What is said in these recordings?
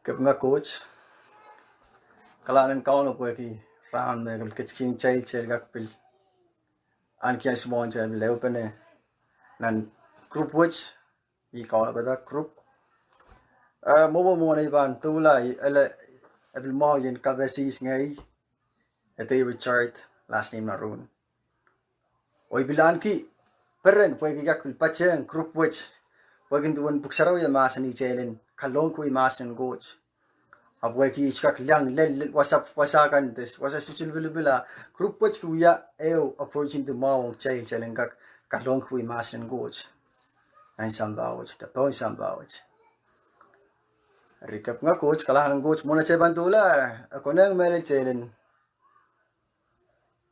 Kept coach. Kalanan kaon of worky round the kitchen child gakpil. Anki small child leopene. Nan group which he called about that group. Mobile money van tula every morning kabesis ngay. Ete Richard last name Narun. Oy bilanki peren pwede gakpil pacheng group which. Pwede doon buksaraw yung mahsanih chelen. Kalong ko yung mahsanih coach. Abweki iskak liang lel wasakan des wasa sucil bila group watch wiewia approaching the mawang child gak kalong kui masen goch nine sambawach the toy sambawach recap nga coach kalahan goch muna che bantula ako nang mele chelen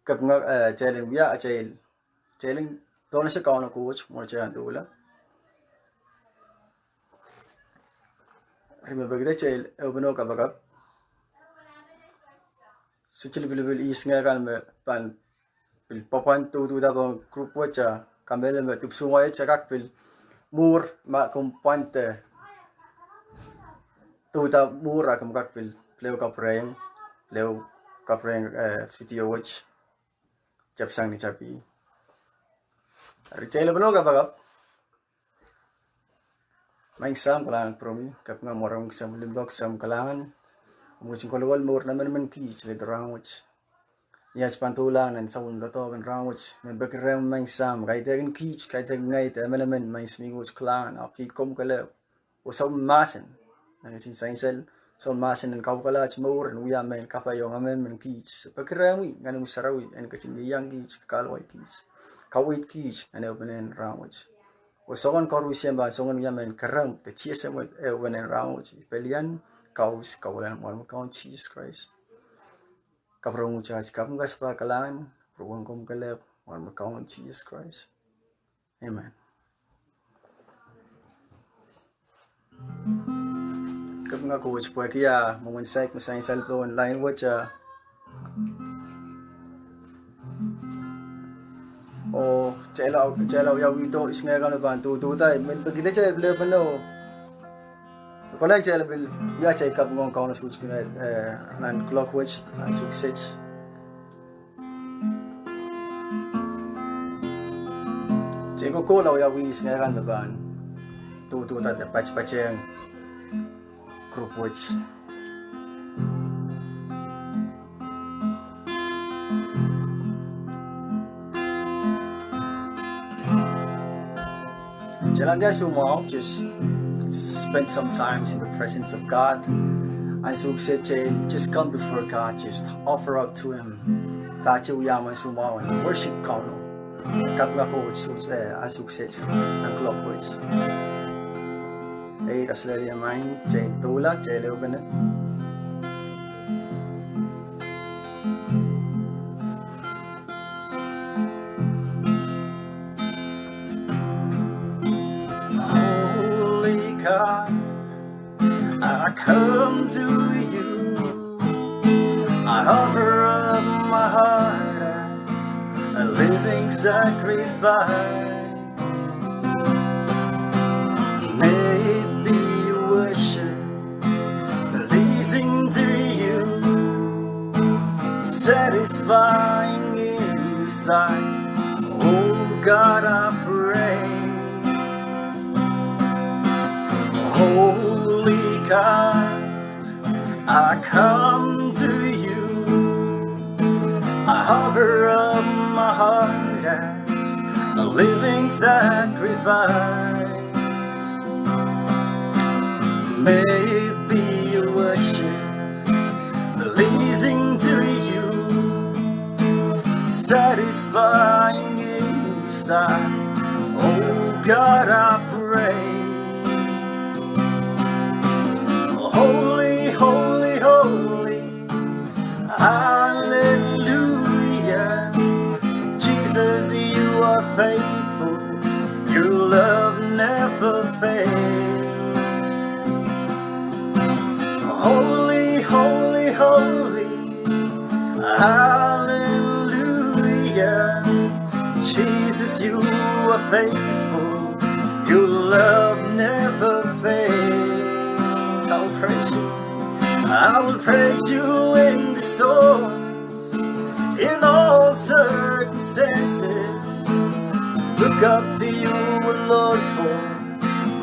kap nga chelen wiya chelen doon sa kauna coach muna che bantula remember kita chel ubno ka bagap suchil bilbil is nga kan me pan pil papan tu da bang group wacha kamel me tup sungay chakak pil mur ma kumpante tu da mura kam kak pil leo ka preng video watch japsang ni chapi richel ubno ka bagap Maing sam kalangan promi kap nga morang sam limbok sam kalangan umusin kolwal mor naman kis le drawch yas pantulan and sound to kan rawch men bakram maing sam kai tegen kis kai tegen ngai te melamen maing smigoch kalangan api kom kala o sam masen na sin sainsel so masen en kau kala chmor en uya men kapayong amen men kis bakrami ganung sarawi en kachin yang kis kalwai kis kawit kis ane openen rawch o songon korusian ba songon yamen karang te chiese mo when en rawch pelian kaus kawalan mo kaun Jesus Christ kaprong church kapung gaspa kalan ruang kom kalep mo kaun Jesus Christ amen kapung ko which pwekia mo inside mo sa cellphone online watch o chelaw yaw ito isnga kan ba tu tay men pagide che level no kolay che level ya che kap ngong kauna switch kina nan clock watch success che ko law yaw isnga kan ba tu tay pacheng group watch Jalan guys, just spend some time in the presence of God. Ahnsou said, just come before God, just offer up to Him. Tachi uyaman sumaw and worship kauno. Kapla ko Ahnsou said, ang clockwise. Hey, das lady of mine, Jay Tula, Jay Leoben. I come to you, I offer up my heart as a living sacrifice. May it be worship, pleasing to you, satisfying in your sight. Oh God, I pray. Holy God, I come to you, I offer up my heart as a living sacrifice. May it be a worship pleasing to you, satisfying in your sight. Oh God, I pray. Holy, holy, holy, hallelujah. Jesus, you are faithful, your love never fails. Holy, holy, holy, hallelujah. Jesus, you are faithful, your love never fails. I'll praise you. I will praise you in the storms, in all circumstances. Look up to you, Lord, for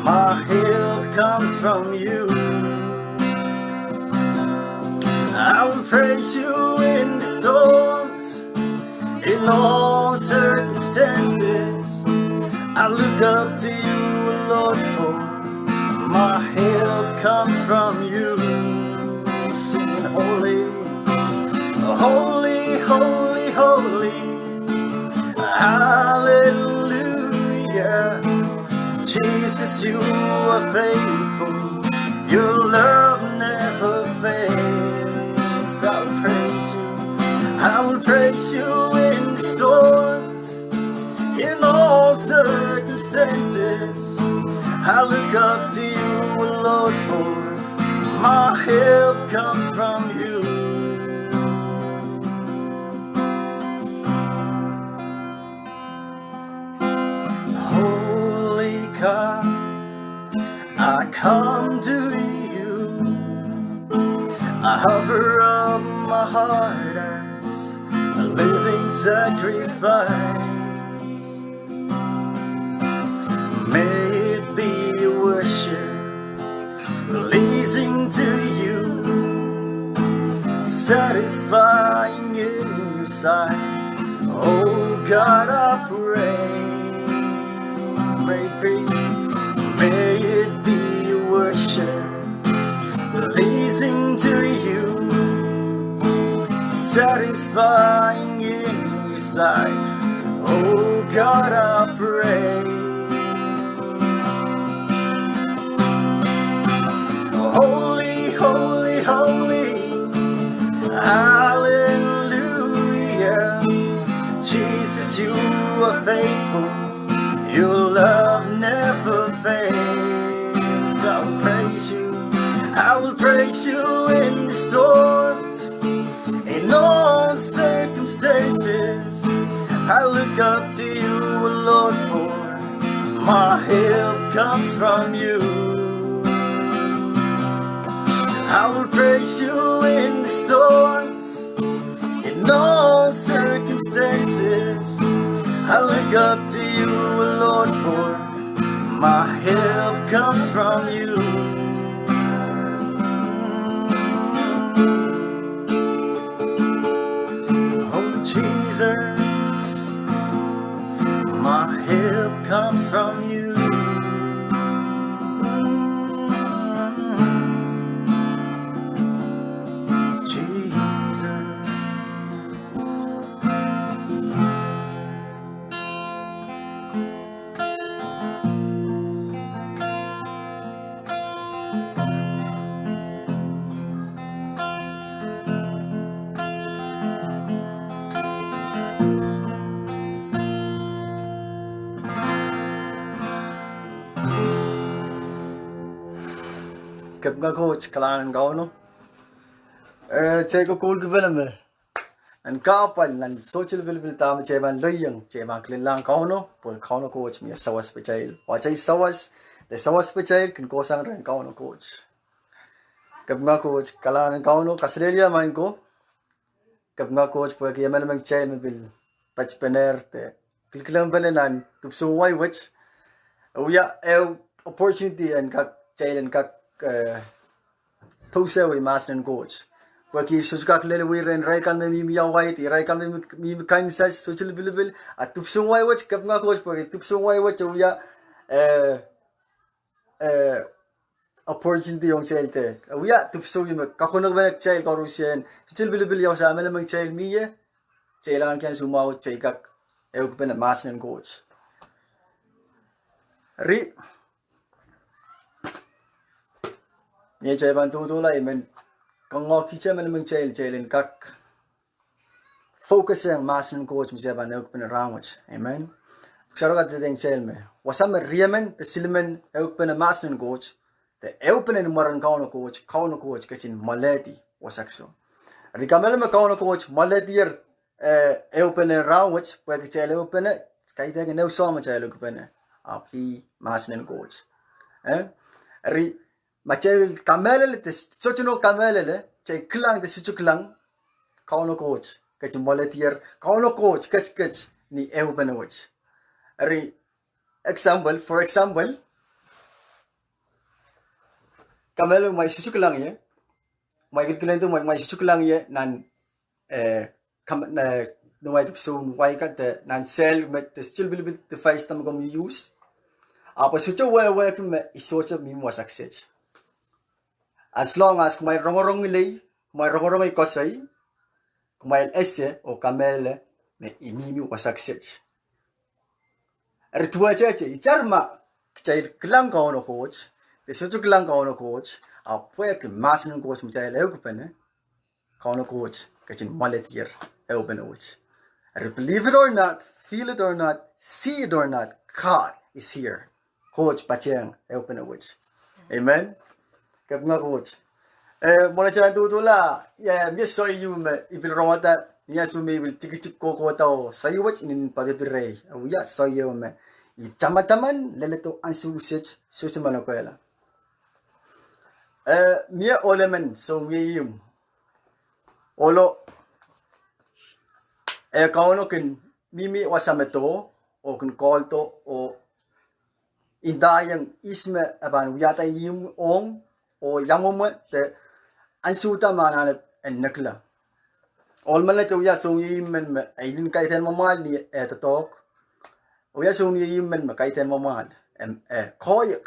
my help comes from you. I will praise you in the storms, in all circumstances. I look up to you, Lord, for my help comes from you. Singing holy, holy, holy, holy, hallelujah. Jesus, you are faithful, your love never fails. I will praise you, I will praise you in the storms, in all circumstances. I look up to you, Lord, for my help comes from you. Holy God, I come to you. I offer up my heart as a living sacrifice. May it be a worship pleasing to you, satisfying in your sight. Oh God, I pray, may it be a worship pleasing to you, satisfying in your sight. Oh God, I pray. Holy, holy, holy, hallelujah. Jesus, you are faithful, your love never fails. I will praise you, I will praise you in the storms, in all circumstances. I look up to you, Lord, for my help comes from you. I will praise you in the storms, in all circumstances. I look up to you, Lord, for my help comes from you. Oh Jesus, my help comes from you. Kapag coach kailangan ka no check ko cool given me and kapal nan social bil tam cheban loyang cheban kailangan ka no por ka no coach mi sawas pechail wachai sawas the sawas pechail kin ko sang ran ka no coach kapag coach kailangan ka no kasrelia main ko kapag coach por ki yaman mang chay me bil pachpener te kilkilang balenan tupso wai which uya opportunity and ka chay and ka Pose we mahsanih coach. Waki suska klele we ren raikan me mihmi white, raikan me mihmi Kansas social billable at tupsung wai watch kapna coach for tupsung wai watch uya opportunity yung chelte. Uya tupsung yung kakunog ba cheil korusyen social billable yung sa amin mang cheil miye cheilangan kyan sumaw cheikak euk pen mahsanih coach. Ri Ye chay ban tu lai men kang ngok ki chamen meng chay chaylin kak focus ang mahsanih coach mi ban euk pen rawach. Amen. Ksaragat deng chayl me wasam riemen te silmen euk pen mahsanih coach te euk pen maran kaun coach kachin maleti wasakso. Rikamel me kaun coach maleti yer euk pen rawach pwek chay euk pen kai te ne usama chay euk pen api mahsanih coach. Ri Machel kamelele te sochuno kamelele cai kelang de sucu kelang kau no coach kecil volunteer kau no coach kec ni benawich. Ari example for example kamelu mai sucu kelang ye mai kelan tu mai sucu kelang ye nan no mai tu so wai kat nan sel met still bil the face tam kom use apa sucu wa kem isocha mi mo success. As long as may rongorong ilay, may rongorong ay kosay, kumail ese o kamele, may imimi o success. Ertua cheche, icharma, kchay klang ka ono coach, desucho klang ka ono coach, pweiek mas ng coach mo chay leo kupene, ka ono coach, kachin maletier, open coach. Believe it or not, feel it or not, see it or not, God is here. Coach pacheng, open coach. Amen. Kap nga coach. Mula chan tutula, mi soy yung ibil romata, niya sumibil tikik ko tao, sayo wach inin pagpirey. Awiya soy yung chama-chaman leledo ahnsou susuman ko ela. Mia olemen so mi yung olo kauno kin mimi wasameto o kin kolto o indayang isme aban wiyata yung ong o yamoma te ahnsou ta manana en nakla. Olman na chuya so yung men ainin kaiten mamal ni tokutok. Uya so yung men kaiten mamal pweiek.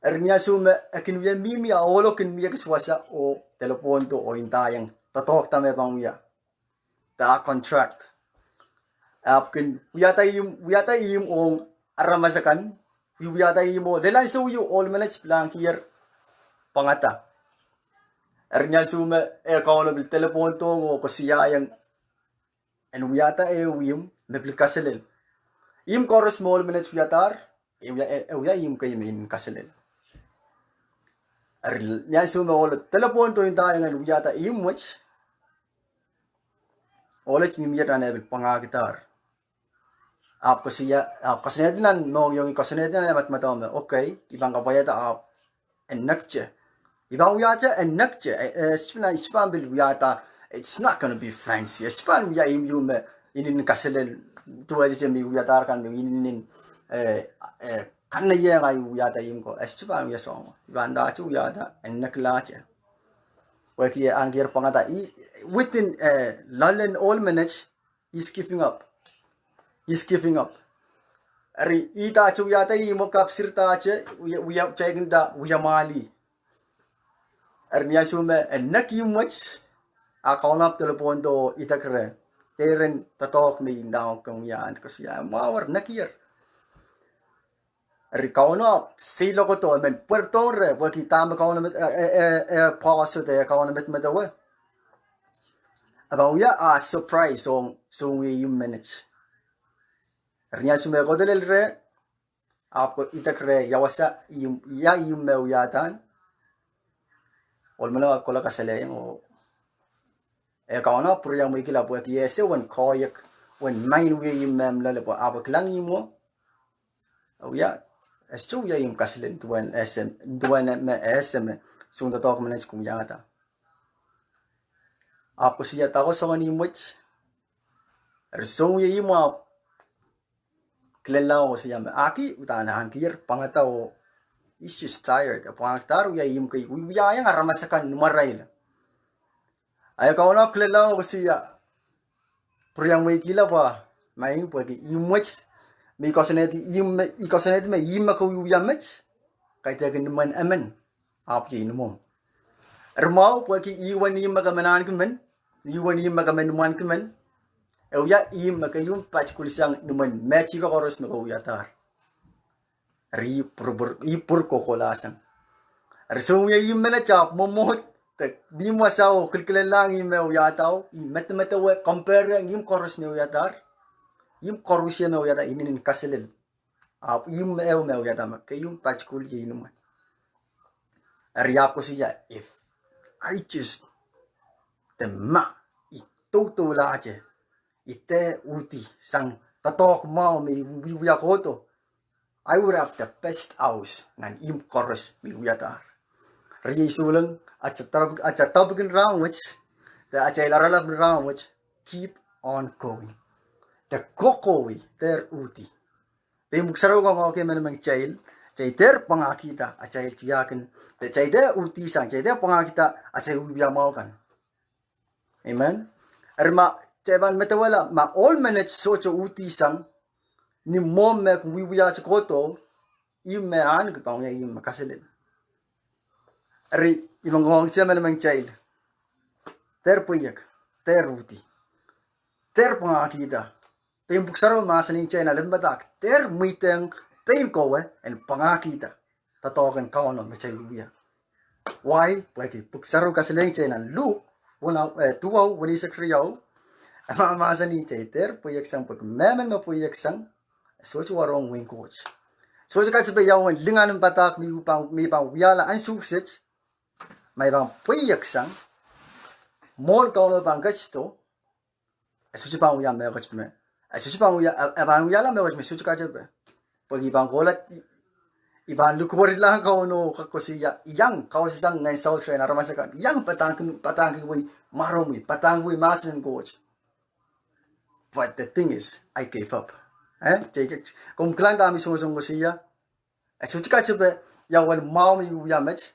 Ernya so akin uya mimi a olo kin miya kiswasa o telepon to o indayang tokutok ta me bang uya. Ta contract. Apkin uya tayo ong aramasakan. Uya tayo mo delan so yung olman na chiplang here pangata. Ernya sume kauno bil telepon to ngo kosiya yang enuyata uyum meplikaselel. Im koros small minutes wiatar uya im kay min kaselel. Ernya sume olo telepon to inta yang uyata im much. Olet mimiyata na bil pwangahkihda. Ap kasiya nan no yung kasiya nan matmatome. Okay, ibang kapayata ap enakche. Ibang wiata and nakche, span bil wiata, it's not gonna be fancy. Span wia im yume inin kaselel tuwa mi wiata kan inin kanna ye ngai wiata im ko. Span wia song. Ibang da chu wiata and naklache. Waki angir pangata within lalen all minutes he's giving up. He's giving up. Ari ita chu wiata imo kapsirta che wia cheginda wia mali. Ernya sume enak yung much akaunap telepon to itakre teren tokutok mi daw kung yan kasi mawar nakir erikaunap silo ko to men puerto re waki tama kaunap paso de kaunap metawe abaw ya surprise song yung minutes ernya sume ko delel re apo itakre yawasa yung mewiyatan olmana kola kasaleng o kauna purya mo ikila po yese wan pweiek wan main we yung mem lale po abak lang mo ya estu ya yung kasalen tuan sm sung tokutok manes kung yata apo siya tako sa mani much ersong yung mo klelaw siya aki utanahan kir pangataw. He's just tired. Pwangahkihda uya im kay wiewia yang aramasakan numarail. Ay kauna klelaw siya. Puryang may kila pa. Main po ki imwech. May ikosaneti may im ko wiewia mech. Kay tagan naman amen. Apye mo. Ermaw po ki iwan im magamanan kumen. Iwan im magamanuman kumen. Uya im makayum pachkulisang naman mechi ko koros magawiyatar. Ipur ko kolasan. Arsumya yung melachap momot tak bimwa sao kilkilang imew yataw imet compare yung koros ni yatar yung korusya na yata inin kaselel yung mew yata kayong patchkul yinuman. Ariyap ko siya if I just the ma itutula aje ite uti sang tokutok mau may wiewia ko to. I would have the best house nan im koros mi wiatar. Rigi sulang achatabkin round which the atailaralab round which keep on going. The kokowi ter uti. Pimuksaro ko mga kimanamang chail, chay ter pwangahkihda achail chiyakin, the chay der utisang, chay der pwangahkihda achay wiewia maukan. Amen. Erma chayban metawala ma all manage socho utisang ni mom me wiewia chikoto im me an ko nga im makasilin. Ari ibang ngong siya manamang chail. Ter pweiek, ter uti. Ter pwangahkihda. Pimuksaro mahsanih chay na lembadak ter muiteng pain kowe and pwangahkihda. Tatokan kaonon machay wiewia. Why? Pwede puksaro kasiling chay na Luke tuwaw wali sa kriyaw. Mahsanih chay ter pweieksang pag Mehmen na pweieksang soch warohng Wehin Koht. Soch katsabay yawan lingan ng batak may pang wiala ahnsou may pang pweieksang mol kaonon pang gachto soch pang wiya may gachme. Soch pang wiala may gachme soch katsabay. Pag ibang kolat ibang lukurit lang kaono kakosiya yang kausisang ngay south rin aramasakan yang patangki way maromi patangki way mahsanih coach. But the thing is, I gave up. Kung kailan kami sumusong ko siya, so tika siya yawan maumi uyamech,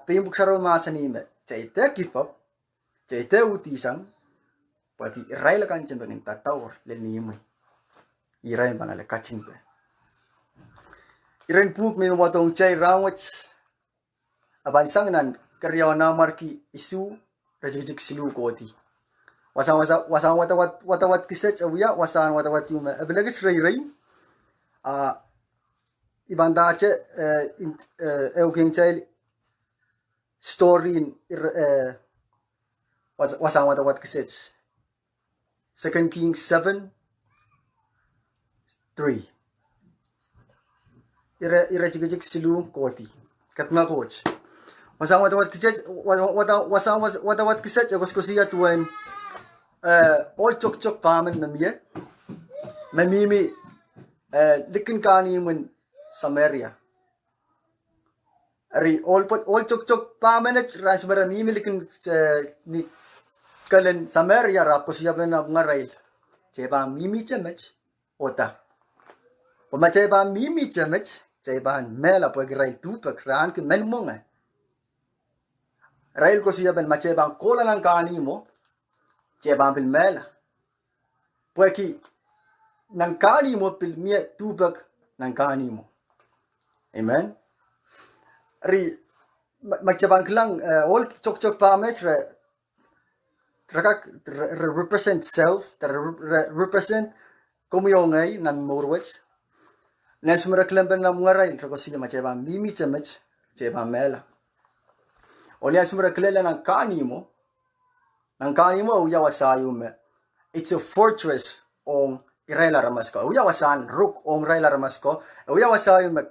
pimuksaro mahsanih me, chay te give up, chay te utisang, pati iray la kanchin ba ng tatawar lenimay, iray ba nga la kachin ba. Iran puk may watong chay rawach, abansang nan karyaw Nahnmwarki isu rajik silu koti. Wasan watawat kisech awiya wasan watawat yung abilagis ray ibanda che euking chay story in wasan watawat kisech 2 Kings 7:3 ira jik silu koti katma coach wasan watawat kisech agos ko siya tuwan all chok pahmen mihmi likin kani mun Samaria. Ari all chok pahmen ras bara mihmi likin ni kalen Samaria rap ko siya na ngarail. Cheba mihmi chemech ota. Pama cheba mihmi chemech cheba mela pag rail tupak ran ke menmonga. Rail ko siya ben macheba kola lang kani mo. Cheba bil mela. Pweki nang kani mo pil miya tubag nang kani mo. Amen. Ri magchebang lang all chok pamet represent self, represent kumiyongay nan morwets. Nan sumaraklam ben na ngaray ko sila macheba mihmi chemech cheba mela. O niya sumaraklela nang kani mo. Nang kani mo uyawasayo me. It's a fortress ong irela ramasko. Uyawasan ruk ong irela ramasko. Uyawasayo me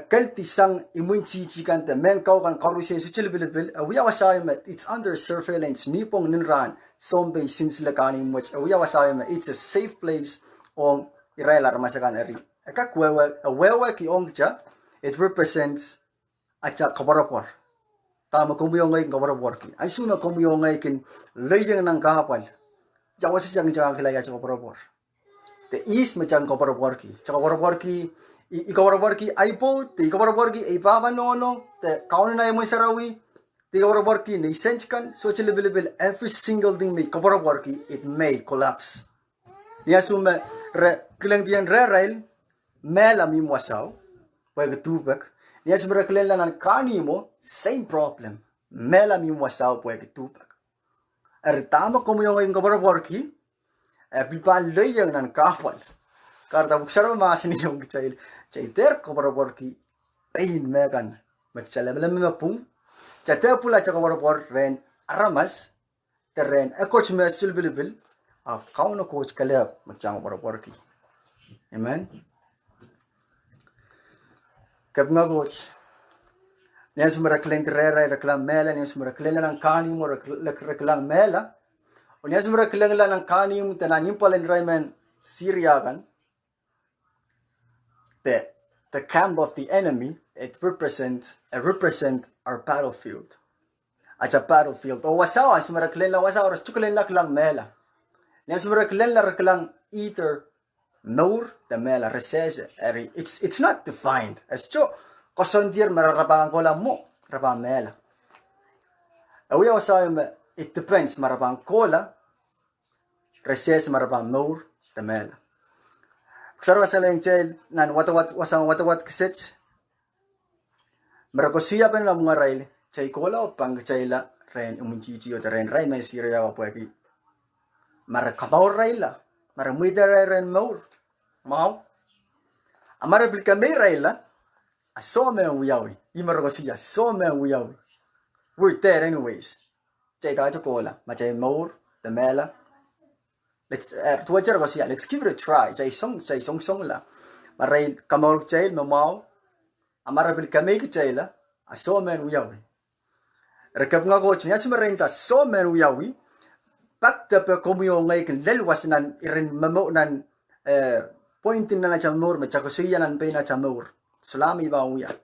kal tisang imunchichi kante men kau kan karusay suchilbilibil. Uyawasayo me it's under surveillance nipong ninran sombe sinsila kani mo. Uyawasayo me it's a safe place ong irela ramasakan eri. Wewe ki ong cha it represents acha kabarapor. Tama kumiyongay kabarapor ki. Ay suna kumiyongay kin leyeng ng kahapal. Jawa sa siyang kilaya sa kabarapor. The east macang kabarapor ki. Sa kabarapor ki, ikabarapor ki aipo, te ikabarapor ki ipavanono, te kauno na yung sarawi, te kabarapor ki ni senchkan, so chilibilibil, every single thing may kabarapor ki, it may collapse. Niya suma, kilang diyan re-rail, mela mimwasaw, pwede tubak, niya sumara kilang lang kani mo, same problem. Mela mimwasaw pwede tupak. Tama ko mo yung kabarapor ki, pipan leyang ng kapal. Karta buksaro mahsanih yung Kitail. Chaiter kabarapor ki, pain megan. Magsalam mapung. Chaiter pula cha kabarapor ren aramas, terren coach me silbilibil, kauno coach kaleb magchang kabarapor ki. Amen. Kapnga coach. Niya sumarakling tirera reklang mela, niya sumarakling lang kani mo reklang mela. O niya sumarakling lang kani mo tananim pala ni Rayman Syria kan. Te the camp of the enemy, it represent our battlefield. At a battlefield. O wasaw, sumaraklen la wasaw, chuklen la klang mela. Nya sumaraklen la klang either nour the mela reses. It's not defined. As cho kosondir mararabangan ko lang mo, rabang mela. Awiya wasaw, it depends marabang kola, reses marabang nour the mela. Ksarwa sa lang chel nan watawat kisech. Marakosiya pa na mga rail. Chay kola o pang chayla ren umunchichi o ren ray may sirya wa pweki. Marakamaw rayla. Maramwida ren maur. Maw. Amara bilka may rayla. Aso me ang wiyawi. Imarakosiya. So me ang wiyawi. We're there anyways. Chay tayo kola. Machay maur. The mela. Let's give it a try. Chay song la. Maray kamaw chay mamaw. Amara bilka may chayla. Aso me ang wiyawi. Rekap nga coach niya sumarenta so men wiyawi pakta pa komuyo ngay lelwas nan irin mamo nan pointin na chamur me chakusiya nan pe na chamur salami ba wiya.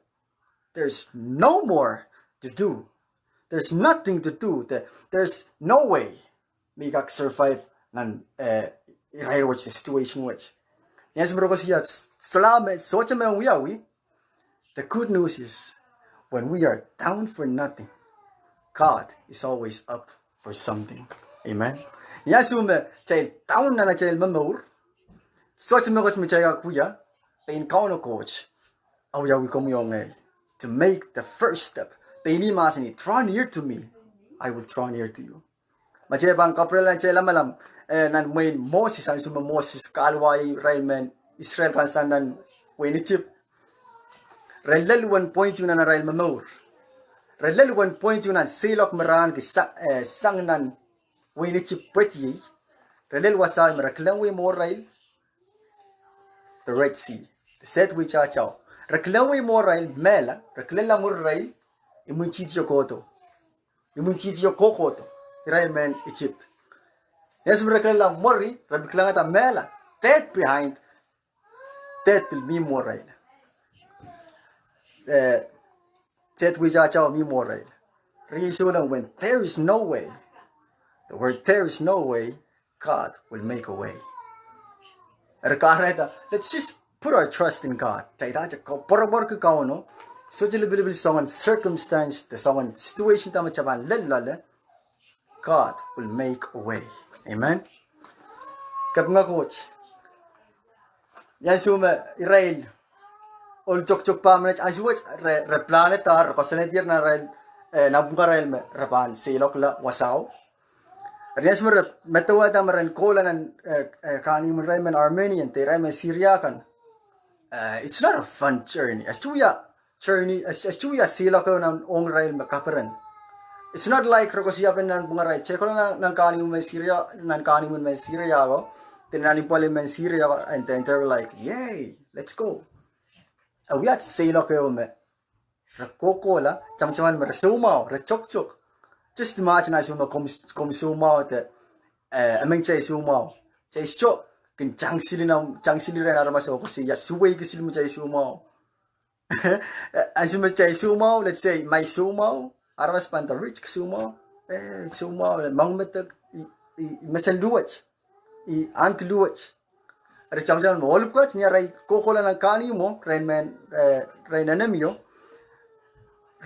There's no more to do. There's nothing to do. There's no way me kak survive nan iray watch the situation which. Yes bro ko siya salami so chame wiyawi. The good news is when we are down for nothing, God is always up for something. Amen. Yasume chay down na chay mamur. Such no coach me chay kuya. Pain kauno coach. Awya we come yong to make the first step. Pain ni masani draw near to me. I will draw near to you. Machay bang kaprel na chay lamalam. Nan Wehin Moses ang suma Moses kalway railman Israel kansan nan Wehin chip. Railel 1.1 na rail mamur. Relel 1.1 nan silok maran ki sang nan Wehin chip pweti. Relel wasay maraklang we more rail. The Red Sea. The set we cha chao. Raklang we more rail mela. Raklang la more rail. Imunchitio koto. Imunchitio kokoto. Rail man Egypt. Yes maraklang la mori. Rabiklang ata mela. That behind. That will be more rail. Set we cha chao me more rail. Reason when there is no way. The word there is no way. God will make a way. Let's just put our trust in God. So little song circumstance, the song situation God will make a way. Amen. Kap nga coach. Yan suma Israel. Ol chok pa manach aswach re planetar kasanetir na rail nabungarail me rapan silok la wasaw. Rias mo metawa ta maran kola nan kani mo rail men Armenian te rail men Syria kan. It's not a fun journey. Astuya silok nan ong rail me kaparan. It's not like rokosiya pen nan bungaray. Check ko nan kani mo men Syria nan kani mo men Syria ko. Tinani pala men Syria and then they were like, "Yay, let's go." We had silok me. Rakokola, chamchaman me sumaw, chok. Just imagine I sumo kom sumaw te ameng chay sumaw. Chay chok kin changsili ren arama so kasi ya suway kasi mo chay sumaw. As mo chay sumaw, let's say my sumaw, aramas panta rich sumaw. Sumaw mangmetag mesenduach. I ankluach. Ada chamchaman mo olup ko niya ray kokola ng kani mo ren enemy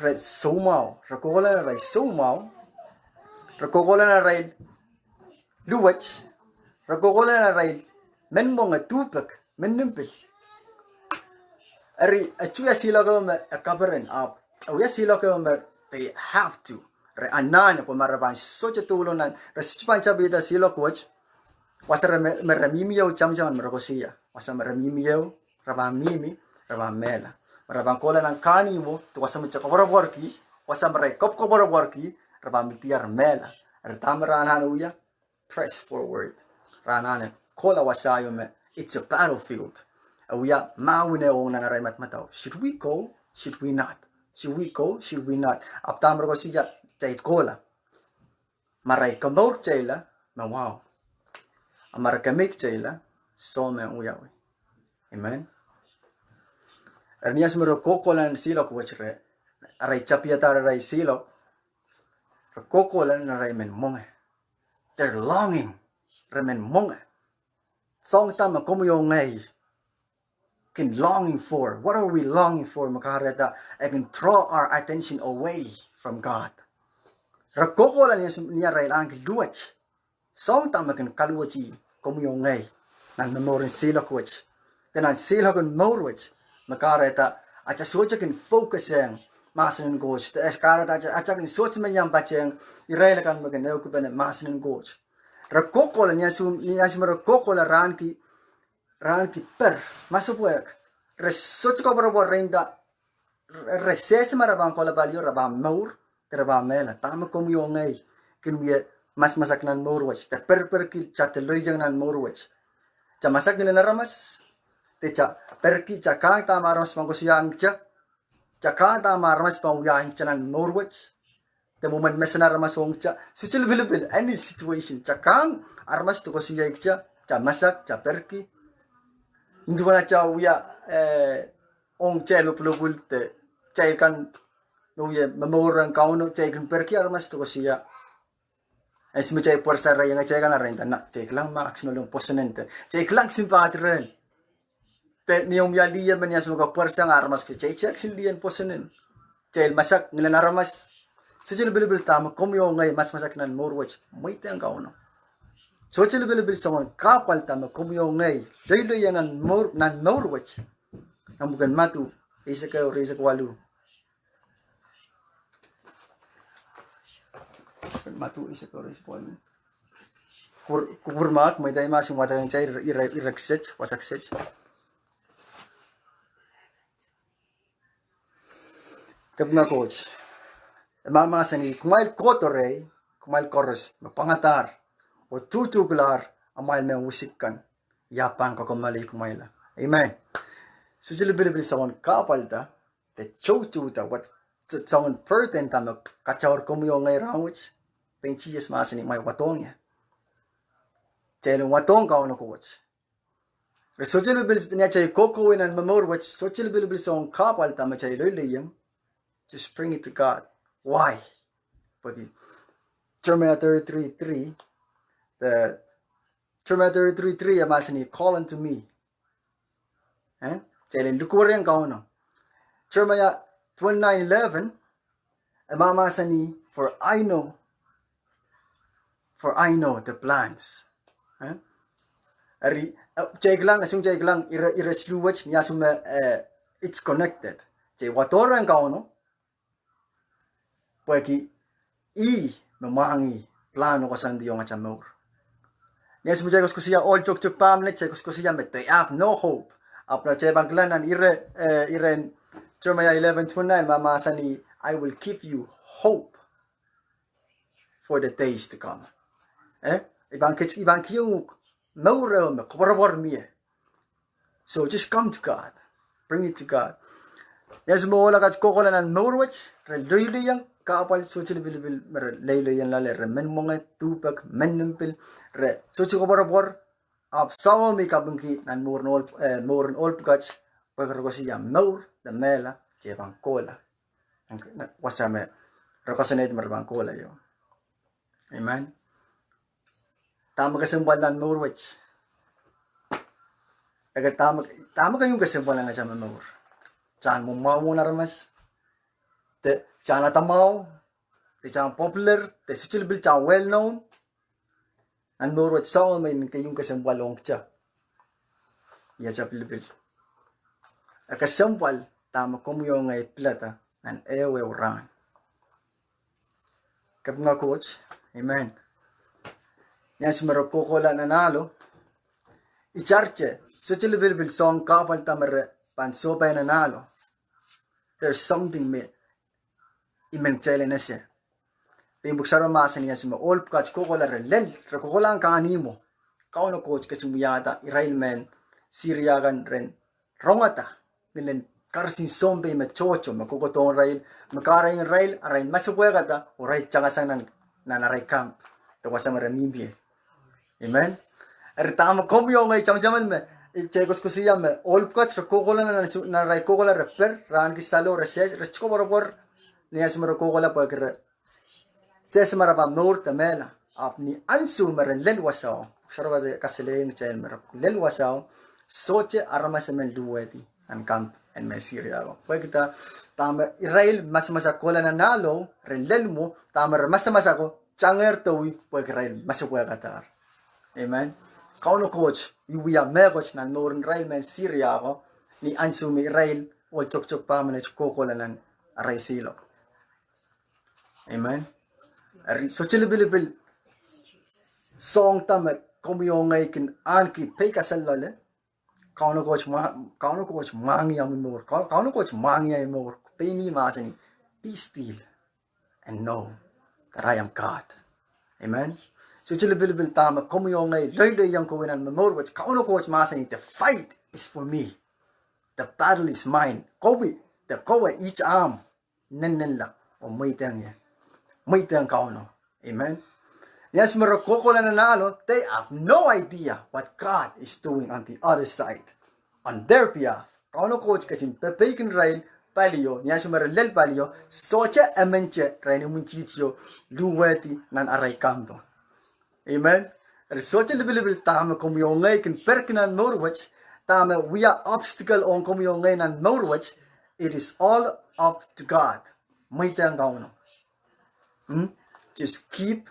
ray sumaw. Rakokola na ray sumaw. Rakokola na ray luwach. Rakokola na ray men mo nga tupak. Men nimpil. Ari achuya sila ko kabaran up. Awiya sila ko they have to. Ray anan po maraban so tulong nan. Resipan chabida sila coach. Wasa maramimiyaw chamchaman marakosiya. Wasa maramimiyaw rabang mihmi rabang mela. Marabang kola ng kani mo, tuwasa mo sa warohng, wasa maray kop warohng, rabang mitiyar mela. Artama ranan uya, press forward. Ranan kola wasayo me. It's a battlefield. Uya maune ong nanaray matmataw. Should we go? Should we not? Should we go? Should we not? Aptam rokosiya chait kola. Maray kamor chayla, mwahu. Amar kamik chayla, so me uyawi. Amen. Ernias merokokolan silok wachre. Aray chapiatar aray silok. Rokokolan aray men monge. They're longing. Remen monge. Song tama kumuyongay. Can longing for. What are we longing for? Makareta. I can draw our attention away from God. Rokokolan niya aray lang luwach. Song tama kan kaluwachi kumuyongay. Nan memorin silok wach. Then silok and morwach. Makareta. Acha socha can focus yang. Mahsanih goch. Eskarata acha can socha menyang bacheng. Irela kan maganew ko bene mahsanih goch. Rakokola niya sum rakokola ranki per. Maso pweiek. Resocha ko baro renda. Reses marabang kola balyo rabang maur. Rabang mela. Tama kumuyongay. Kinwiye masak nan morwach. Ta per ki chateloyang nan morwach. Cha masak nila naramas. Techa perki cha kang ta maramas pangkusiyang cha. Cha kang ta maramas panguyang cha nan morwach. The moment mesana ramas wong cha. Suchil available any situation. Cha kang armas to kusiyang cha. Cha masak cha perki. Hindi wala cha uya ong cha lupulupul te. Cha ikan uya mamorang kauno cha ikan perki armas to kusiyang. Ay sumichay puwersa rin yung chay ka na rin. Chay lang max no lang posanente. Chay lang simpati rin. Te niyong yaliyan man niya sumuka puwersa ng armas ko. Chay sindiyan posanen. Chay masak nila naramas. So chay bilibil tama. Kumyo ngay mas masak nan morwach. May tiyang kauno. So chay bilibil sa mga kapal tama. Kumyo ngay. Dayloy yan nan morwach. Ang bukan matu. Isa kayo risa kwalu. Matu isa ko rin po. Kurmak may dahil masing matang chay iraksech wasaksech. Kapna coach. Mahsanih kumail kotore, kumail koros, mapangatar o tutuglar amal men usikkan. Yapang ko kumali kumaila. Amen. So jilibili sa one kapalta, the chotuta what someone pertinent tama kachawar kumyo ngay rawich. Penchiyas mahsanih may watong ya. Chelong watong ka ono coach. So jilibili niya chay kokowin and mamorwach. So jilibili sa one kapalta ma chay luliyang. Just bring it to God. Why? But Jeremiah 33:3, the Jeremiah 33:3, mahsanih, call unto me. Jalen lukurin ka uno. Jeremiah 29:11, mahsanih, for I know the plans. Ari, jayglang, asung jayglang, iresluwach, niyasume, it's connected. Jay watoran ka uno. Pweki mamangi plano ko sandi yung achamor. Nes mo jayos ko siya all chok pamlet jayos ko siya met they have no hope. Apna chay banglanan iren Jeremiah 11:29 mahsanih I will give you hope for the days to come. Ibang kiyong maurel me kubarabor miye. So just come to God. Bring it to God. Yes mo wala kat kokolanan maurwach reluyli yang kapal social bilibil mer lele yan lale re men monga tupak men nempel re social ko barabor ab sawo mi kabungki nan morn ol pukach pagro ko siya maur the mela je bangkola wasame rokasanet mer bangkola yo. Amen. Tama kesempwal nan morwach. Aga tama kayong kesempwal nga sa maur. Saan mo mwahu na ramas. Te chana tamaw, te chang popular, te suchil bil chang well known. An morwach sao may kayong kesempwal ong cha. Ya cha pilipil. A kesempwal tama kumyo ngay plata nan ewe orang. Kapna coach. Amen. Yan sumero kokola nanalo. Icharche, suchil bil song kapal tamare pansopay nanalo. There's something me. Imentele na siya. Pimbuksaron mahsanih niya sima all coach kokola relel. Kokola ang kaanimo. Kauno coach kasumuyata Israel men Syriagan ren rongata. Nilen karsin sombe machocho makukotong rail makaray rail aray masupwekata o rail tsangasang nanaray camp. Tawasa maramimbi. Amen. Eritama komyo ngay chamjaman me Chegos ko siya me all coach kokola na rai kokola reper ran ki salo reses resko borobor niya sumaro kokola pa kre ses maraba nor tamela apni ahnsou mer len wasao sarwa de kasele ni chen mer len wasao soche aramasemen duweti an camp en mesiria pa kita tama Israel mas kola na nalo ren mo tama mas ko changer towi pa Israel masukwa katar amen. Kauno coach, wiewia megos na noren Israel men Syria ko ni ahnsou mi Israel wal chok pahn kokola nan aray silok. Amen. So chilibil song tama komiyongay kin anki pay kasallale. Kauno coach mangi ang more. Kauno coach mangi ang more. Pay me masani. Be still and know that I am God. Amen. So chilibil tama komiyongay lele yang kuwinan memor which kauno coach masani. The fight is for me. The battle is mine. The kowe each arm nen la o may tang kauno. Amen. Yes, kokola na nalo, they have no idea what God is doing on the other side. On their behalf. Kauno coach kachin pepekin rail palio, yes, lel palio, socha emenche rain munchicho, luweti nan aray kampo. Amen. Socha libil tama kumyongay kin perkinan Norwich, tama we are obstacle on kumyongay nan Norwich, it is all up to God. May tang kauno. Just keep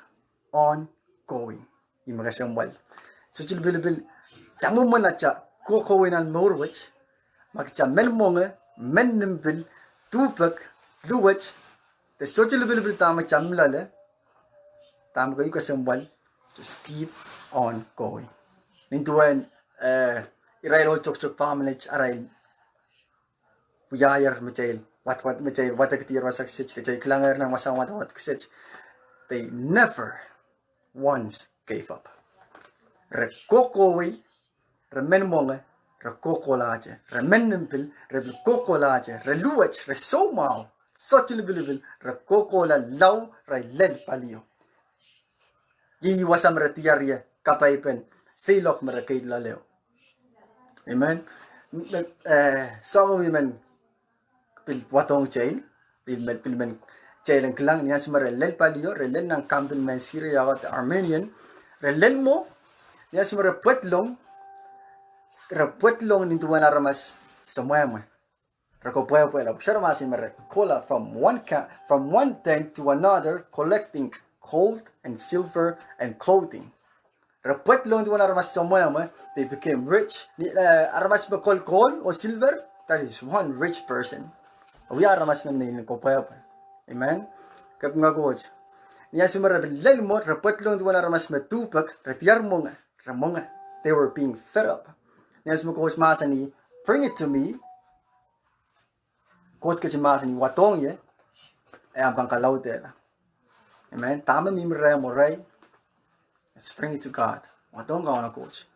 on going. Yung mga kesempwal. So chilbil jamu manacha kokowin an Norwich magcha melmonge mennimpil tupak luwich the so chilbil tama chamlale tama ko yung kesempwal. Just keep on going. Nintuan Israel chok pamanich aray puyayar machail what machail what akitir wasak sich the klanger ng masawat what sich. They never once gave up. Rekokowi, remenmonge, rekokolaje, remenimpil, rekokolaje, reluach, resomau, sochilibil, rekokola lau, led palio. Yi wasam retiaria, kapaipen, silok merakid laleo. Amen. Some women pil watong chain, pilmen Chailan klang niya suma relel palio, relel ng campin men Syria at Armenian, relel mo, niya suma repuetlong nintuan aramas sa mwahu. Pweiek. Observasi mere kola from one tank to another, collecting gold and silver and clothing. Repuetlong nintuan aramas sa mwahu, they became rich. Aramas ba gold or silver? That is one rich person. We aramas men ko Pweiek. Amen. Kap nga coach. Niya sumara lel mo repuetlong tuwan aramas metupak retiar ramonga. They were being fed up. Niya sumara coach mahsanih, bring it to me. Coach kasi mahsanih watong ye. Ang pangkalaw tela. Amen. Tama mimre mo ray. Let's bring it to God. Watong ka na coach.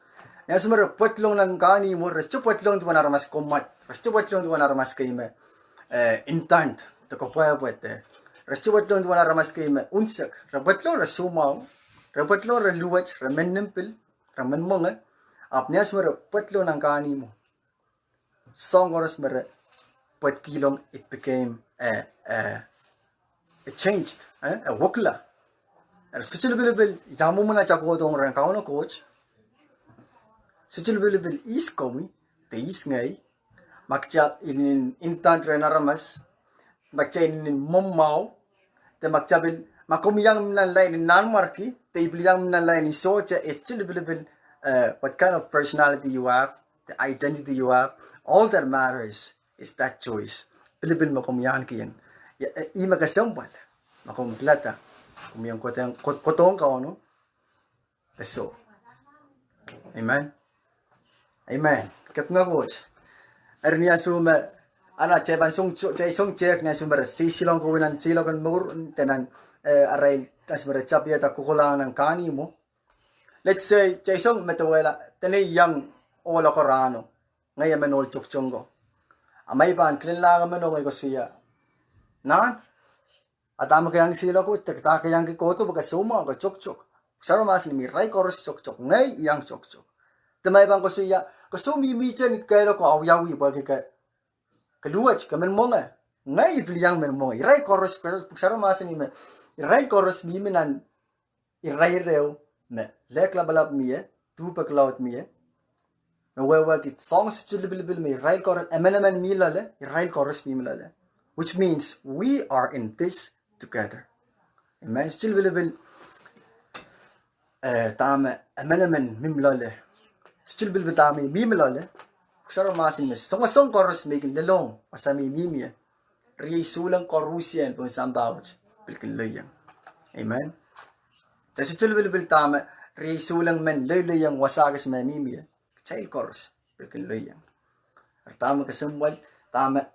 Niya sumara repuetlong ng kani mo resto repuetlong tuwan aramas komat. Resto repuetlong tuwan aramas kay me intant. Pweiek. Restuwatlong tuwan aramas kay me unsak. Repuetlong resumau. Repuetlong reluwach. Remenimpil. Remenmonge. Apnias mo repuetlong ng kani mo. Song oras mere kilong it became it changed. A wukla. Suchilbil yamu muna chako tong rangkaw no coach. Suchilbil is komi. Te is ngay. Magcha in intant renaramas. Magchain momau, the magchabil, makumiyang nanlay ni Nahnmwarki, the ibliyang nanlay ni Sohte, it's still what kind of personality you have, the identity you have, all that matters is that choice. Pilibil makumiyang kiyan. Ima kesempwal, makumplata, kumiyang kotong ka ono, so. Amen. Amen. Kap nga coach. Erniya suma, ana ceban song cek na sumber silong ko winan silong kan mur tenan aray tasmer chapia ta kukulang ng kani mo. Let's say song metawela tene yang ola korano ngayon menol chukchongo. Amay ban klinlang meno ko siya. Na atama kayang silong ko tekta kayang kikoto baga suma ko chukchok. Saro mas ni miray koros chukchok ngay yang chukchok. Temay ban ko siya Kaso mihmi chen kaya ko awyawi ba ke kaluwach kamen monga. Ngay ibliyang men monga. Iray koros puksara masan ime. Iray koros mihmi nan iray reo me lek labalap mie tu paklaut mie. Me wewa ki songs chilibilibil me iray koros emenemen mi lale iray koros mihmi lale. Which means we are in this together. Amen. Chilibilibil tame emenemen mim lale. Chilibilibil tame mihmi lale. Puksara masan ime. Song koros me lelong pasami mihmi. Riy sulang korusien pun sambawch bilkin leyang. Amen. Kasi chilibilibil tame riy sulang men leyang wasagas me mihmi. Chail koros bilkin leyang. Tama kesempwal tama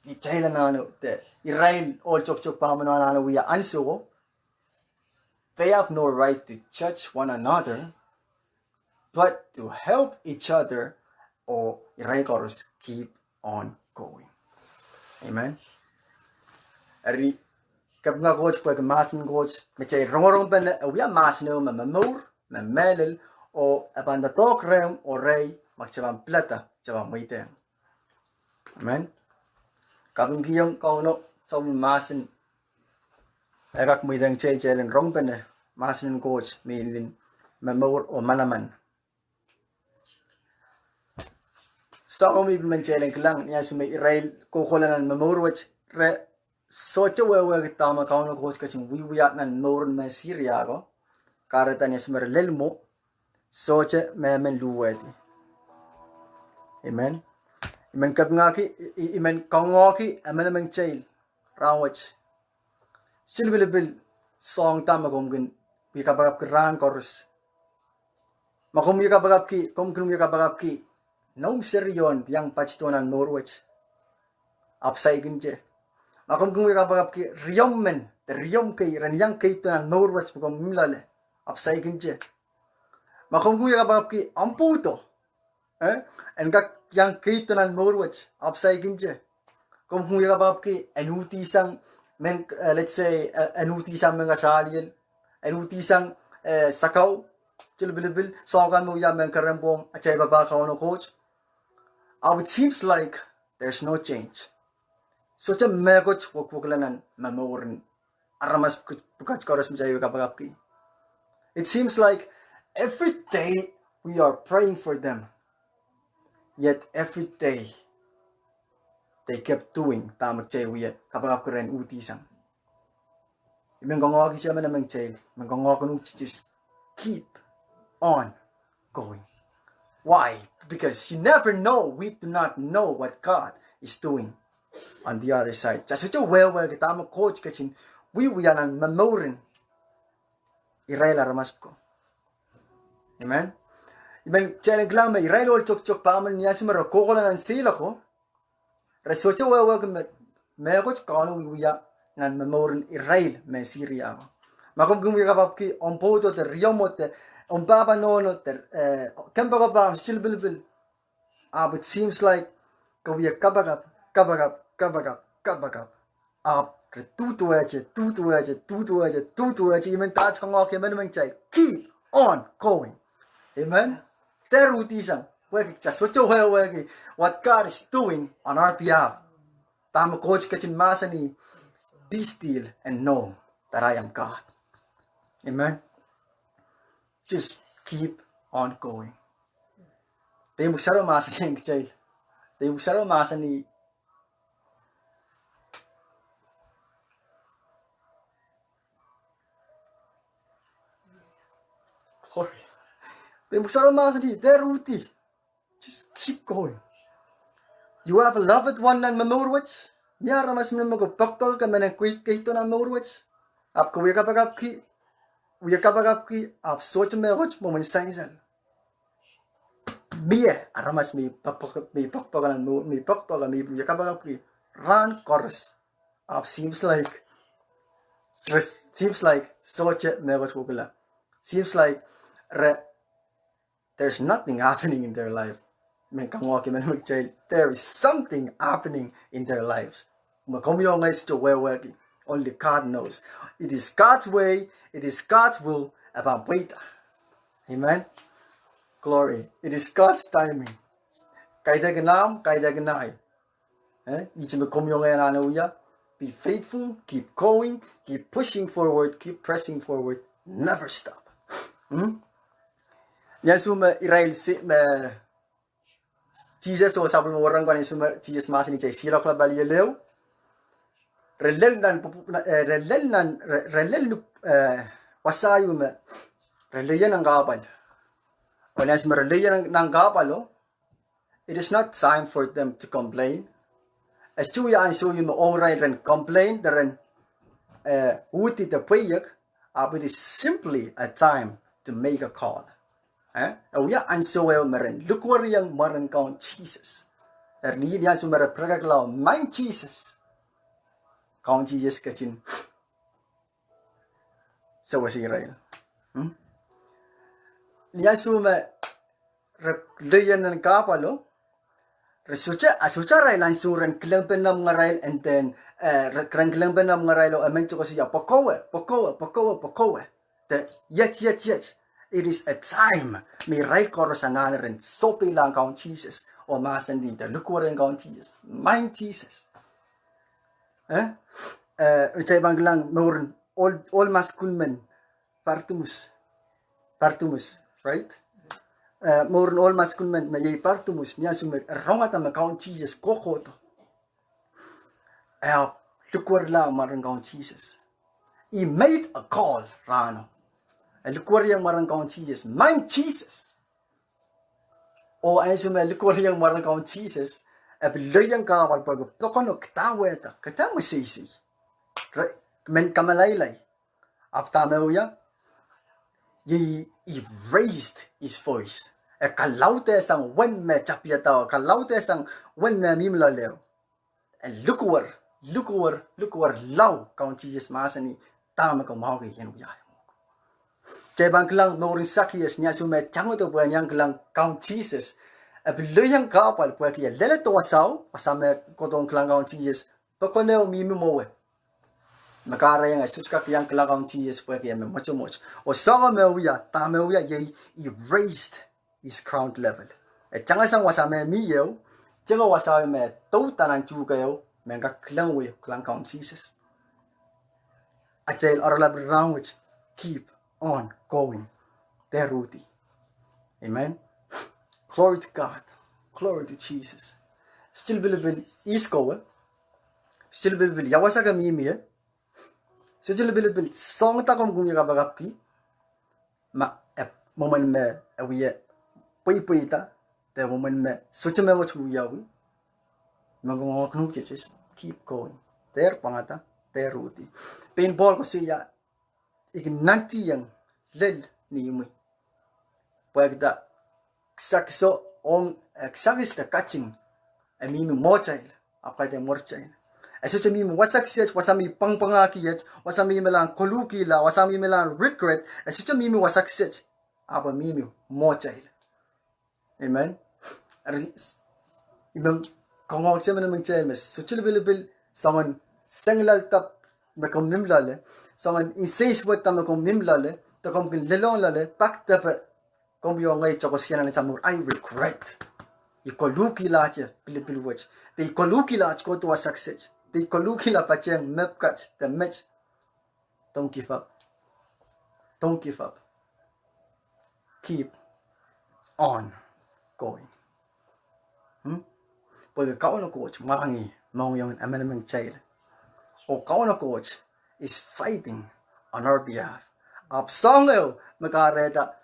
ichaila nano te irail all chok pahmen nano wiewia ahnsou. They have no right to judge one another, but to help each other or irail koros keep on going. Amen. Ari kapnga coach pwede masin coach mechay rongorong pen wiewia masno mamamur mamelel o abanda tok rem o rey magchabang plata chabang maiten. Amen. Kapng giyong kauno sa masin egak maiteng chay chelen rong pen masin coach milin mamur o manaman. Sa umi bimenchelen klang niya sumay irail kukulanan mamurwach re soche wewe tama kauno coach kaching wiewia nan moren me Syria ko kareta niya sumay lelmo soche Mehmen luwedi. Amen. Imen kapngaki imen kangaki amen men chail rawach silbilibil song tama gumgin bikabagap ran chorus makum bikabagap ki kumkum bikabagap ki nong seryon yang pachtonan norwach upside ginje makum kum bikabagap ki riyommen riyom kay ranyang kaytonan norwach bukom milale upside ginje makum kum bikabagap ki amputo engak yang kitanan norwach upside ginje kung huya ka ki enutisang men let's say enutisang mga salien enutisang sakaw chilbilibil sogan mo ya men karembong achay baba ka ono coach it seems like there's no change so cha megoch wokwoklanan mamorin aramas pukach koras mo jayo ka ki it seems like every day we are praying for them. Yet every day they kept doing tamak chay wiya kapag karen utisang. Mengongok siya man namang chay, mengongok nung just keep on going. Why? Because you never know. We do not know what God is doing on the other side. Just so well kita mo coach kachin wiewia nan mamorin iraila ramas ko. Amen. Iben challenge lang may irail all chok pahmen niya sumara kokolan ng sila ko. Resocho wewe me coach kano wiewia nan mamorin irail me Syria. Makum gumi kapap ki ompoto te riomote ompapa nono te kempa kapam silbilbil. It seems like kawiya kabagap tutu eche imen touch kangok imen men chay keep on going. Amen. Terutisang weki chasocho weki what God is doing on our behalf. Tama coach kachin mahsanih, be still and know that I am God. Amen. Just keep on going. Tayo magsaro mahsanih kachay. Tayo magsaro mahsanih. Glory. Just keep going. You have a loved one nan mamurwach. Miyara mas magpakpal ka man ang kuit kito nan mamurwach. Ap kuya kapagap ki ap soch mewach mo man saisal. Miye aramas mi pakpakalan mi kapagap ki run chorus. Seems like soch mewach wukula. Seems like there's nothing happening in their life. There is something happening in their lives. Only God knows. It is God's way. It is God's will about wait. Amen. Glory. It is God's timing. Kaida ganam, kaida ganai. Be faithful, keep going, keep pushing forward, keep pressing forward, never stop. Yan suma irail si Jesus o sabi mo warang kan suma Jesus mahsanih cai silok la bali leu. Relel wasayu me relel nang gabal. O nas me relel nang gabalo. It is not time for them to complain. As to ya ahnsou me onrai ren complain ren uti the pweiek, but it is simply a time to make a call. Ya ahnsou meren look where yang meren count Jesus. Ni dia sumber pragaglaw mind Jesus. Count Jesus ketin. So was Israel. Niya sumber leyan ng kapalo. Asucha rail ang suran kilampen na mga rail and then kilampen na mga rail o amento ko siya pokowe. Yet. It is a time. May rail koro sa nanarin. Sohte lang count Jesus. O mahsanih. Look what ang count Jesus. Mind Jesus. Ito bang lang noren all maskulmen partumus, right? Moren all maskulmen may partumus niya sumer rongata ma count Jesus kokoto. Lukwar lang marang count Jesus. He made a call rano. Lukwar yang marang count Jesus. Mind Jesus. O ay sumer lukwar yang marang count Jesus. Loyang kawal pag tokutok taweta katama sisi. Men kamalaylay. Ahpw he raised his voice. Kalaute sang wen me tapihada, kalaute sang wen me mimlaleo. And look where law count Jesus mahsanih tama ko mwahu yan wiewia. Jebang klang norin sakiyas niya sume chango to buwan yang klang count Jesus. Loyang kapal pwede ya leledo pasame kodong klang count Jesus. Pakoneo mihmi mowe. Magara yang suskak yang klang count Jesus pwede ya much. O sama wiewia, tama wiewia he raised his crown level. Changas ang wasame miyo, jango wasame me tanan chukayo, menga klang count Jesus. Atail oralab round keep on going. Dehr. Amen. Glory to God. Glory to Jesus. Still believe iskowe. Still believe yawasa ka mihmi. Still believe song takom gumya bagapki. Moment me wiewia pweiekta. The moment me such me what wiewia. Magong Jesus. Keep going. Dehr pangata. Dehr. Painball ko siya. Nantihong lel nihmi. Pweiekta. Sakso on sakis the catching a mihmi mochail apkade morchail. Asucha mihmi wasakset wasami pwangahki wasami melang kolukila wasami melang regret asucha mihmi wasakset apa mihmi mochail. Amen. Ibang kongok siya man mengchail mes suchil bil someone senglal tap makom nimlale someone insays what tamakom nimlale takom kin lelong lale pak tap ngay I regret. Ikoluki lache pilipil watch. They koluki lach go to a success. They koluki la pacheng mepkat the match. Don't give up. Don't give up. Keep on going. Pag kau na coach mangi mong yung amenamang child. O kau na coach is fighting on our behalf. Absongel makareta.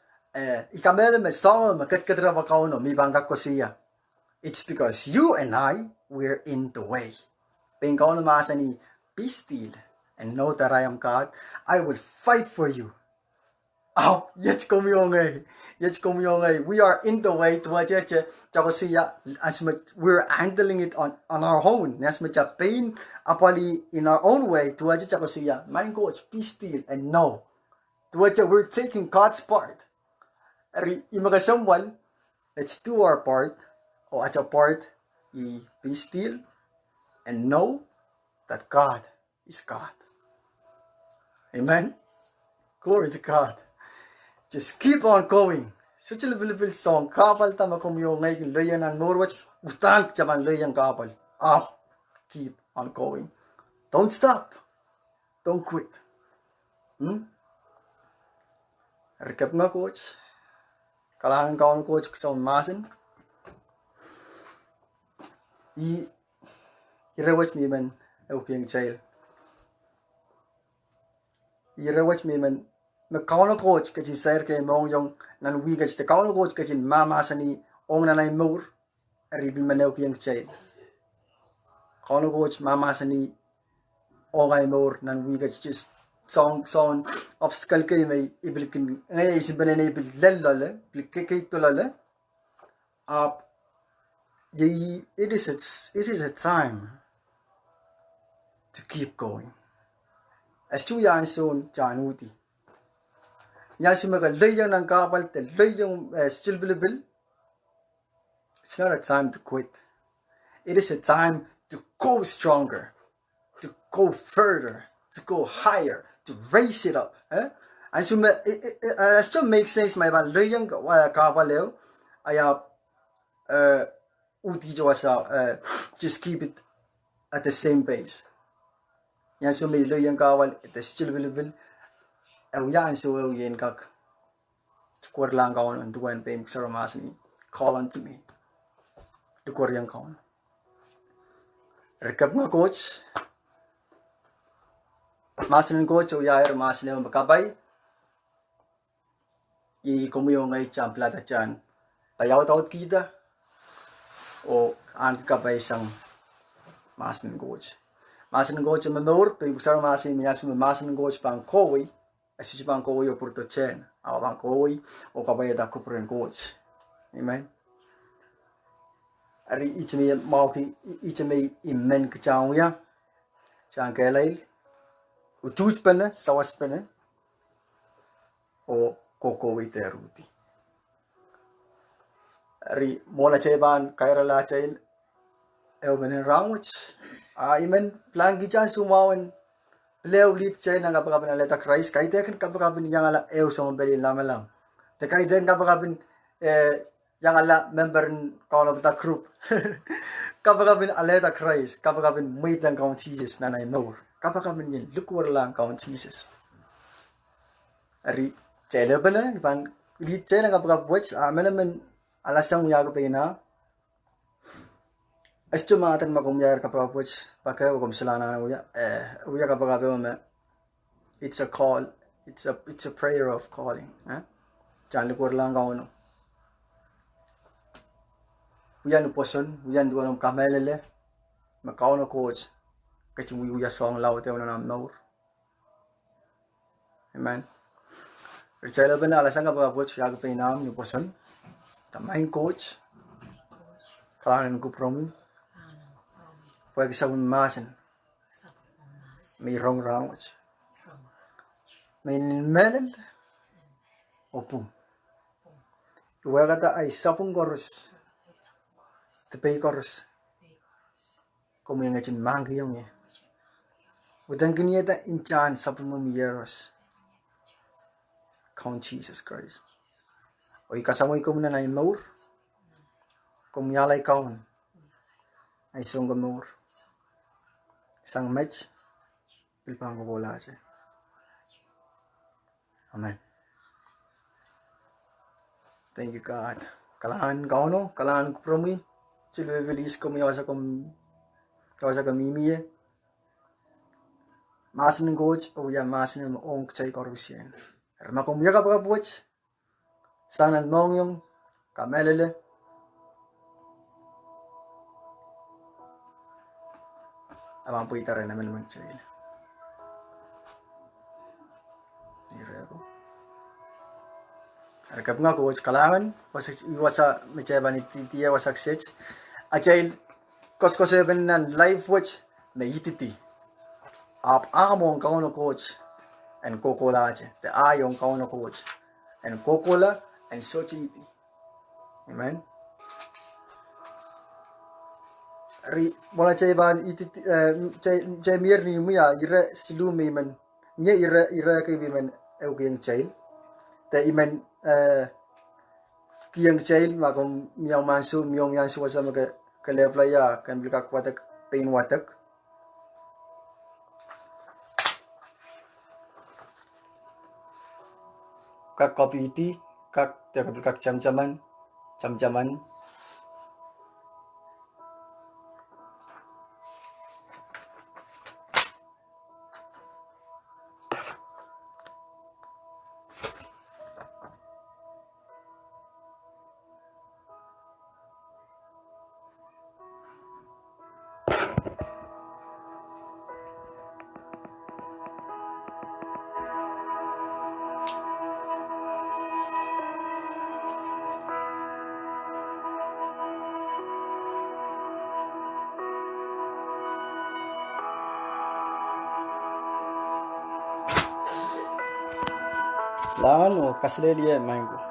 Ikamele me song makatkadrava kauno mi bangga ko siya. It's because you and I we're in the way. Pengkauno mahsanih, be still and know that I am God. I will fight for you. Yet komyongay. We are in the way to ajeche jako siya as we're handling it on our own. As much pain apali in our own way to ajeche jako siya. My coach, be still and know. To ajeche we're taking God's part. Kesempwal, let's do our part, or at our part, be still and know that God is God. Amen. Glory to God. Just keep on going. such a little song kapal tama kumyo ngay layan ang Norwich utang jaman layan kapal up keep on going, don't stop, don't quit. Recap nga coach kalahan kaon coach sa masin irawach Mehmen yung child irawach Mehmen kaon coach kasi sayar kay mong yung nanwigas te kaon coach kasi mahsanih ong nanay mur ribil manew yung child kaon coach mahsanih ong ay mur nanwigas just song obstacle kay may ibilkin ngay isip ba na ibil lelala kay tulala it is a time to keep going. As to ahnsou januti yan sumaga layang ng kapal te layang still believable. It's not a time to quit. It is a time to go stronger, to go further, to go higher, to raise it up. And so it still makes sense my ba layang kapal leo aya uti jawasa just keep it at the same pace. Yan so may layang kawal it is still available. Yan so yen kak tukwar lang kawan on tuwan pay sa mahsanih call on to me tukwar yang kawan recap nga coach mahsanih coach yair mahsanih makabay kumuyo ngay champlata chan pwangahkihda o pweiksang mahsanih coach. Mahsanih coach menur pweiksang mahsanih miyasu mahsanih coach pang kowi asi pang kowi o purto chen aw pang kowi o kabay da kupren coach. Amen. Ari ichme mwahu ichme imen kachang ya chan Kitail utuj pene sawas pene o kokowi teruti. Ari mola cheban kairala chain evenen rangwich imen plangi chan sumawan pleo lit chain ang kapagabin aleta Christ kahit kan kapagabin yang ala song beli lamalang te kahit kapagabin yang ala member kaon of the group kapagabin aleta Christ kapagabin wait lang kaon Sises nanay no kapagabin yin lukwar lang kaon Sises. Ari chele bana ipan lit chain ang kapagabwich memen alasang yago pa ina esto matan makumyar kapagwich pakai hukum selana uya kapagabe me it's a call, it's a prayer of calling jangan lupa lang kaon uyan poson uyan dua kamelele makaon coach kasi wiewia song laute na naur. Amen. Richela bana alasang kapagwich yago pa ina ni poson main coach kailangan ko promi pweiksang masin may wrong rounds may Mehmen opum iwa kata ay sapeng koros tepe koros como yung ngachin mangki yung udang kinieta inchan sapeng mamieros count Jesus Christ. Oy kasamoy ko muna na yung maur. Kung yalay kaon. Ay song maur. Isang match. Pilpang ko bola siya. Amen. Thank you God. Kalahan kaono. Kalahan ko promi. Sila bilis ko may wasa kong mihmi. Mahsanih coach. O ya mahsanih ong chay korusyen. Erma kong miya kapag sanan mong yung kamelele abang puita rin naman naman siya nireko rekap nga coach kailangan iwasa mecheba ni titiya wasak sech atail kosko 7 nan live watch na ititi among kaono coach and kokola ache te ayong kaono coach and kokola and Sohte. Amen. Ri mola chayban chay mir ni muya ira silu Mehmen nye ira kay Mehmen yung child te imen kiyang child makom miyang mansu miyong yansu wasa maga kaleplaya kan bilka kwatak pain watak kak kopi iti kak kak cam-caman Lahan o kasle dia mango.